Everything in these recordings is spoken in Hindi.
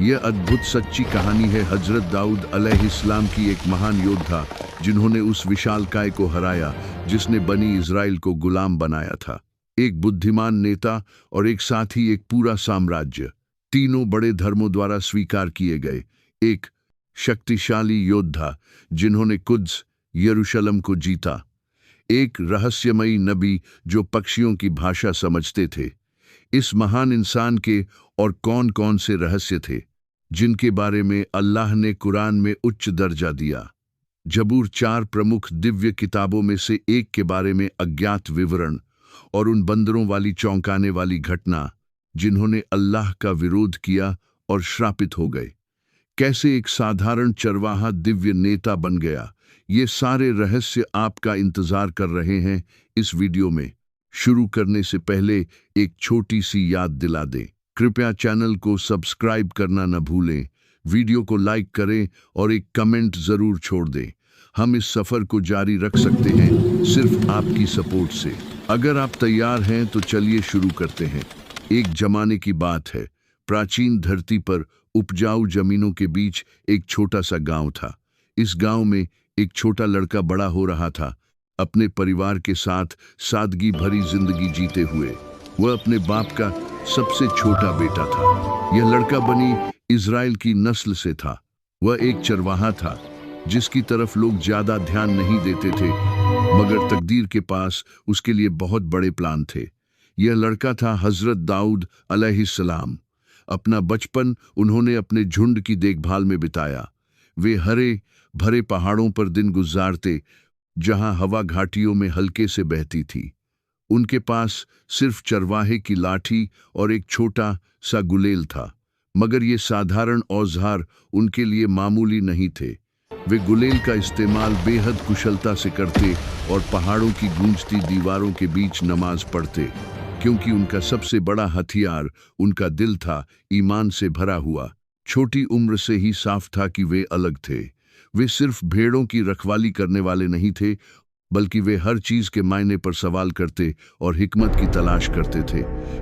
यह अद्भुत सच्ची कहानी है हजरत दाऊद अलैहिस्सलाम की, एक महान योद्धा जिन्होंने उस विशालकाय को हराया जिसने बनी इज़राइल को गुलाम बनाया था। एक बुद्धिमान नेता और एक साथ ही एक पूरा साम्राज्य, तीनों बड़े धर्मों द्वारा स्वीकार किए गए। एक शक्तिशाली योद्धा जिन्होंने कुद्स यरूशलेम को जीता। एक रहस्यमयी नबी जो पक्षियों की भाषा समझते थे। इस महान इंसान के और कौन कौन से रहस्य थे जिनके बारे में अल्लाह ने कुरान में उच्च दर्जा दिया। जबूर 4 प्रमुख दिव्य किताबों में से एक के बारे में अज्ञात विवरण और उन बंदरों वाली चौंकाने वाली घटना जिन्होंने अल्लाह का विरोध किया और श्रापित हो गए। कैसे एक साधारण चरवाहा दिव्य नेता बन गया, ये सारे रहस्य आपका इंतजार कर रहे हैं इस वीडियो में। शुरू करने से पहले एक छोटी सी याद दिला दें, कृपया चैनल को सब्सक्राइब करना न भूलें, वीडियो को लाइक करें और एक कमेंट ज़रूर छोड़ दें। हम इस सफ़र को जारी रख सकते हैं सिर्फ आपकी सपोर्ट से। अगर आप तैयार हैं तो चलिए शुरू करते हैं। एक जमाने की बात है, प्राचीन धरती पर उपजाऊ जमीनों के बीच एक छोटा सा गांव था। इस गांव में एक छोटा लड़का बड़ा हो रहा था, अपने परिवार के साथ सादगी भरी जिंदगी जीते हुए। वह अपने बाप का सबसे छोटा बेटा था। यह लड़का बनी इज़राइल की नस्ल से था। वह एक चरवाहा था जिसकी तरफ लोग ज्यादा ध्यान नहीं देते थे, मगर तकदीर के पास उसके लिए बहुत बड़े प्लान थे। यह लड़का था हजरत दाऊद अलैहिस्सलाम। अपना बचपन उन्होंने अपने झुंड की देखभाल में बिताया। वे हरे भरे पहाड़ों पर दिन गुजारते जहां हवा घाटियों में हल्के से बहती थी। उनके पास सिर्फ चरवाहे की लाठी और एक छोटा सा गुलेल था, मगर ये साधारण औजार उनके लिए मामूली नहीं थे। वे गुलेल का इस्तेमाल बेहद कुशलता से करते और पहाड़ों की गूंजती दीवारों के बीच नमाज पढ़ते, क्योंकि उनका सबसे बड़ा हथियार उनका दिल था, ईमान से भरा हुआ। छोटी उम्र से ही साफ था कि वे अलग थे। वे सिर्फ भेड़ों की रखवाली करने वाले नहीं थे, बल्कि वे हर चीज के मायने पर सवाल करते और हिकमत की तलाश करते थे।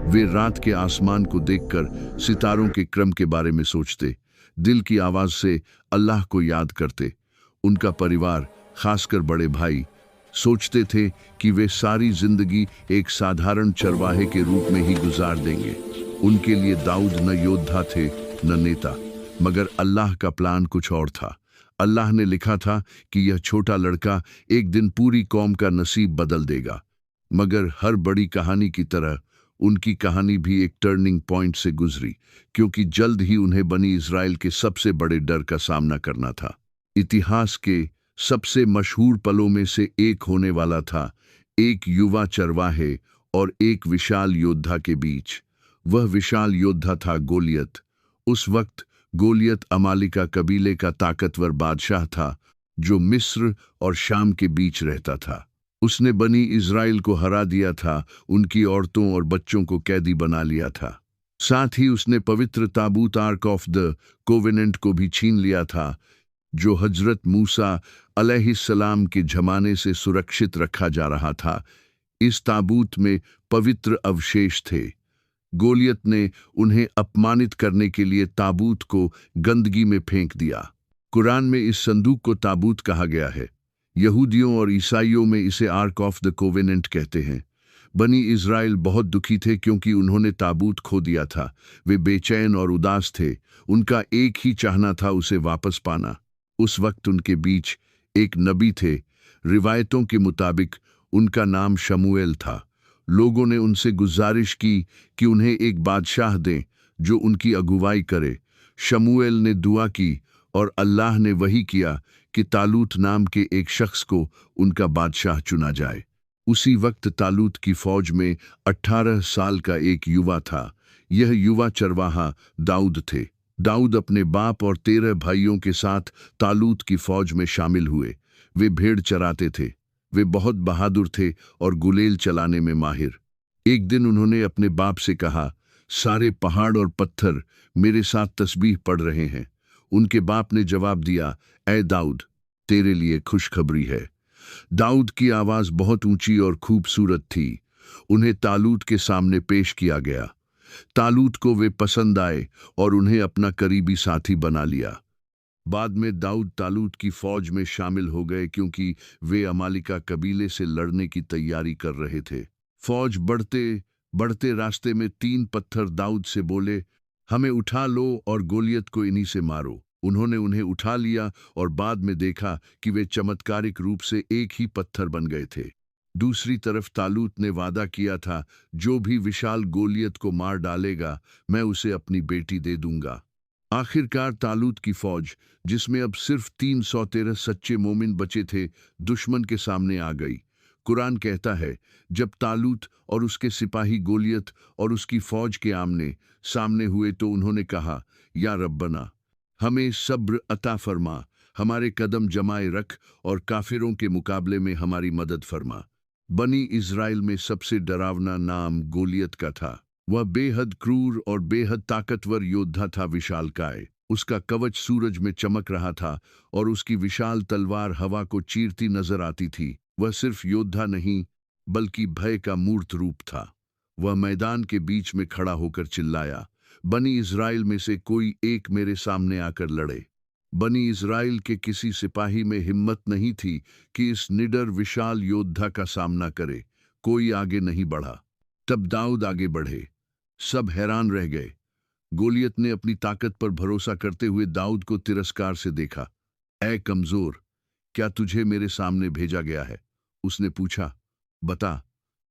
वे रात के आसमान को देखकर सितारों के क्रम के बारे में सोचते, दिल की आवाज से अल्लाह को याद करते। उनका परिवार, खासकर बड़े भाई, सोचते थे कि वे सारी जिंदगी एक साधारण चरवाहे के रूप में ही गुजार देंगे। उनके लिए दाऊद न योद्धा थे न नेता, मगर अल्लाह का प्लान कुछ और था। अल्लाह ने लिखा था कि यह छोटा लड़का एक दिन पूरी कौम का नसीब बदल देगा। मगर हर बड़ी कहानी की तरह उनकी कहानी भी एक टर्निंग पॉइंट से गुजरी, क्योंकि जल्द ही उन्हें बनी इज़राइल के सबसे बड़े डर का सामना करना था। इतिहास के सबसे मशहूर पलों में से एक होने वाला था एक युवा चरवाहे और एक विशाल योद्धा के बीच। वह विशाल योद्धा था गोलियत। उस वक्त गोलियत अमालिका कबीले का ताकतवर बादशाह था जो मिस्र और शाम के बीच रहता था। उसने बनी इज़राइल को हरा दिया था, उनकी औरतों और बच्चों को कैदी बना लिया था। साथ ही उसने पवित्र ताबूत आर्क ऑफ द कोवेनेंट को भी छीन लिया था, जो हजरत मूसा अलैहिस्सलाम के जमाने से सुरक्षित रखा जा रहा था। इस ताबूत में पवित्र अवशेष थे। गोलियत ने उन्हें अपमानित करने के लिए ताबूत को गंदगी में फेंक दिया। कुरान में इस संदूक को ताबूत कहा गया है। यहूदियों और ईसाइयों में इसे आर्क ऑफ द कोवेनेंट कहते हैं। बनी इज़राइल बहुत दुखी थे क्योंकि उन्होंने ताबूत खो दिया था। वे बेचैन और उदास थे। उनका एक ही चाहना था उसे वापस पाना। उस वक्त उनके बीच एक नबी थे। रिवायतों के मुताबिक उनका नाम शमूएल था। लोगों ने उनसे गुजारिश की कि उन्हें एक बादशाह दें जो उनकी अगुवाई करे। शमूएल ने दुआ की और अल्लाह ने वही किया कि तालूत नाम के एक शख्स को उनका बादशाह चुना जाए। उसी वक्त तालूत की फौज में 18 साल का एक युवा था। यह युवा चरवाहा दाऊद थे। दाऊद अपने बाप और 13 भाइयों के साथ तालूत की फौज में शामिल हुए। वे भेड़ चराते थे। वे बहुत बहादुर थे और गुलेल चलाने में माहिर। एक दिन उन्होंने अपने बाप से कहा, सारे पहाड़ और पत्थर मेरे साथ तस्बीह पढ़ रहे हैं। उनके बाप ने जवाब दिया, ऐ दाऊद, तेरे लिए खुशखबरी है। दाऊद की आवाज बहुत ऊंची और खूबसूरत थी। उन्हें तालूत के सामने पेश किया गया। तालूत को वे पसंद आए और उन्हें अपना करीबी साथी बना लिया। बाद में दाऊद तालूत की फौज में शामिल हो गए क्योंकि वे अमालिका कबीले से लड़ने की तैयारी कर रहे थे। फौज बढ़ते बढ़ते रास्ते में 3 पत्थर दाऊद से बोले, हमें उठा लो और गोलियत को इन्हीं से मारो। उन्होंने उन्हें उठा लिया और बाद में देखा कि वे चमत्कारिक रूप से एक ही पत्थर बन गए थे। दूसरी तरफ तालूत ने वादा किया था, जो भी विशाल गोलियत को मार डालेगा मैं उसे अपनी बेटी दे दूंगा। आखिरकार तालूत की फौज, जिसमें अब सिर्फ 313 सच्चे मोमिन बचे थे, दुश्मन के सामने आ गई। कुरान कहता है, जब तालूत और उसके सिपाही गोलियत और उसकी फौज के आमने सामने हुए तो उन्होंने कहा, या रब्बना, हमें सब्र अता फरमा, हमारे कदम जमाए रख और काफिरों के मुकाबले में हमारी मदद फरमा। बनी इज़राइल में सबसे डरावना नाम गोलियत का था। वह बेहद क्रूर और बेहद ताकतवर योद्धा था। विशालकाय, उसका कवच सूरज में चमक रहा था और उसकी विशाल तलवार हवा को चीरती नजर आती थी। वह सिर्फ योद्धा नहीं बल्कि भय का मूर्त रूप था। वह मैदान के बीच में खड़ा होकर चिल्लाया, बनी इज़राइल में से कोई एक मेरे सामने आकर लड़े। बनी इज़राइल के किसी सिपाही में हिम्मत नहीं थी कि इस निडर विशाल योद्धा का सामना करे। कोई आगे नहीं बढ़ा। तब दाऊद आगे बढ़े। सब हैरान रह गए। गोलियत ने अपनी ताकत पर भरोसा करते हुए दाऊद को तिरस्कार से देखा। ऐ कमजोर, क्या तुझे मेरे सामने भेजा गया है? उसने पूछा। बता,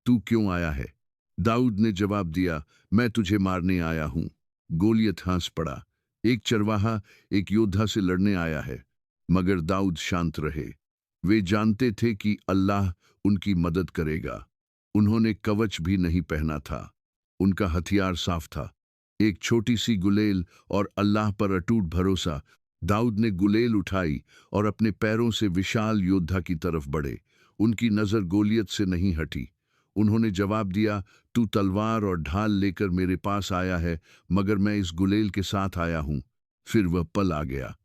तू क्यों आया है? दाऊद ने जवाब दिया, मैं तुझे मारने आया हूं। गोलियत हंस पड़ा। एक चरवाहा एक योद्धा से लड़ने आया है। मगर दाऊद शांत रहे। वे जानते थे कि अल्लाह उनकी मदद करेगा। उन्होंने कवच भी नहीं पहना था। उनका हथियार साफ था, एक छोटी सी गुलेल और अल्लाह पर अटूट भरोसा। दाऊद ने गुलेल उठाई और अपने पैरों से विशाल योद्धा की तरफ बढ़े। उनकी नज़र गोलियत से नहीं हटी। उन्होंने जवाब दिया, तू तलवार और ढाल लेकर मेरे पास आया है, मगर मैं इस गुलेल के साथ आया हूं। फिर वह पल आ गया।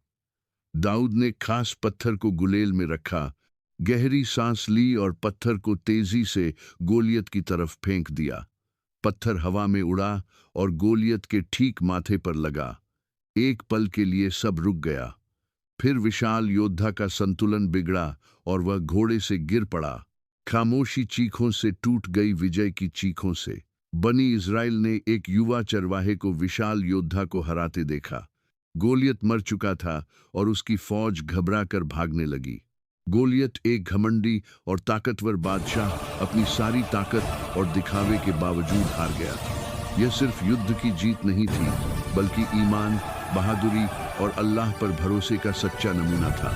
दाऊद ने खास पत्थर को गुलेल में रखा, गहरी सांस ली और पत्थर को तेजी से गोलियत की तरफ फेंक दिया। पत्थर हवा में उड़ा और गोलियत के ठीक माथे पर लगा। एक पल के लिए सब रुक गया। फिर विशाल योद्धा का संतुलन बिगड़ा और वह घोड़े से गिर पड़ा। खामोशी चीखों से टूट गई, विजय की चीखों से। बनी इज़राइल ने एक युवा चरवाहे को विशाल योद्धा को हराते देखा। गोलियत मर चुका था और उसकी फौज घबराकर भागने लगी। गोलियत एक घमंडी और ताकतवर बादशाह अपनी सारी ताकत और दिखावे के बावजूद हार गया। यह सिर्फ युद्ध की जीत नहीं थी, बल्कि ईमान, बहादुरी और अल्लाह पर भरोसे का सच्चा नमूना था।